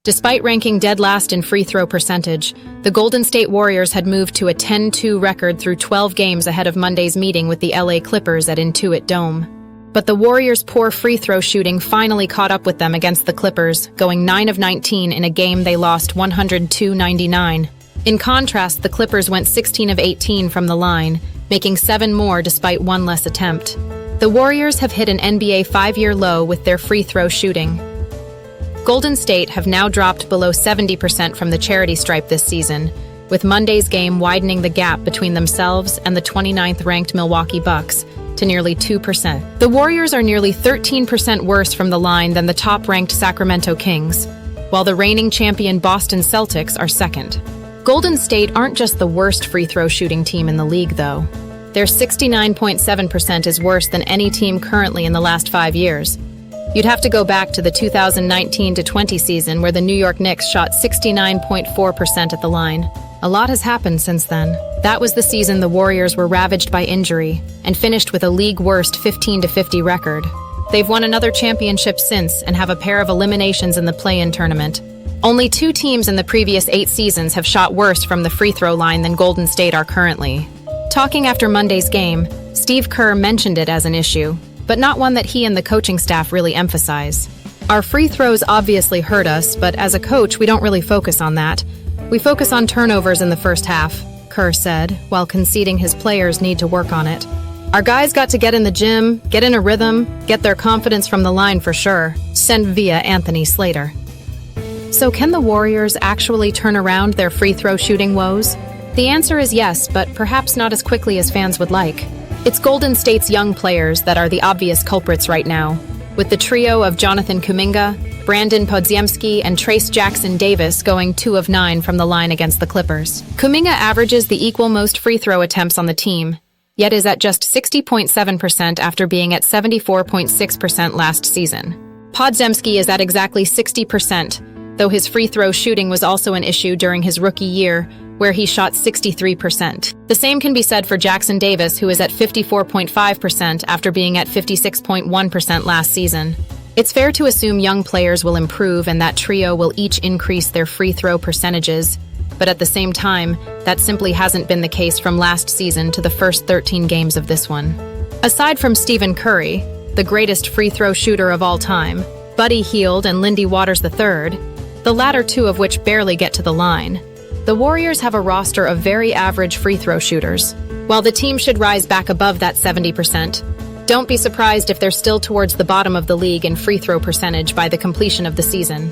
Despite ranking dead last in free throw percentage, the Golden State Warriors had moved to a 10-2 record through 12 games ahead of Monday's meeting with the LA Clippers at Intuit Dome. But the Warriors' poor free throw shooting finally caught up with them against the Clippers, going 9 of 19 in a game they lost 102-99. In contrast, the Clippers went 16 of 18 from the line, making 7 more despite 1 less attempt. The Warriors have hit an NBA 5-year low with their free throw shooting. Golden State have now dropped below 70% from the charity stripe this season, with Monday's game widening the gap between themselves and the 29th-ranked Milwaukee Bucks to nearly 2%. The Warriors are nearly 13% worse from the line than the top-ranked Sacramento Kings, while the reigning champion Boston Celtics are second. Golden State aren't just the worst free throw shooting team in the league, though. Their 69.7% is worse than any team currently in the last 5 years. You'd have to go back to the 2019-20 season where the New York Knicks shot 69.4% at the line. A lot has happened since then. That was the season the Warriors were ravaged by injury and finished with a league-worst 15-50 record. They've won another championship since and have a pair of eliminations in the play-in tournament. Only 2 teams in the previous 8 seasons have shot worse from the free throw line than Golden State are currently. Talking after Monday's game, Steve Kerr mentioned it as an issue, but not one that he and the coaching staff really emphasize. Our free throws obviously hurt us, but as a coach, we don't really focus on that. We focus on turnovers in the first half, Kerr said, while conceding his players need to work on it. Our guys got to get in the gym, get in a rhythm, get their confidence from the line for sure, sent via Anthony Slater. So can the Warriors actually turn around their free throw shooting woes? The answer is yes, but perhaps not as quickly as fans would like. It's Golden State's young players that are the obvious culprits right now, with the trio of Jonathan Kuminga, Brandon Podziemski, and Trace Jackson-Davis going 2 of 9 from the line against the Clippers. Kuminga averages the equal most free throw attempts on the team, yet is at just 60.7% after being at 74.6% last season. Podziemski is at exactly 60%, though his free throw shooting was also an issue during his rookie year, where he shot 63%. The same can be said for Jackson-Davis, who is at 54.5% after being at 56.1% last season. It's fair to assume young players will improve and that trio will each increase their free throw percentages, but at the same time, that simply hasn't been the case from last season to the first 13 games of this one. Aside from Stephen Curry, the greatest free throw shooter of all time, Buddy Hield and Lindy Waters III, the latter 2 of which barely get to the line, the Warriors have a roster of very average free throw shooters. While the team should rise back above that 70%, don't be surprised if they're still towards the bottom of the league in free throw percentage by the completion of the season.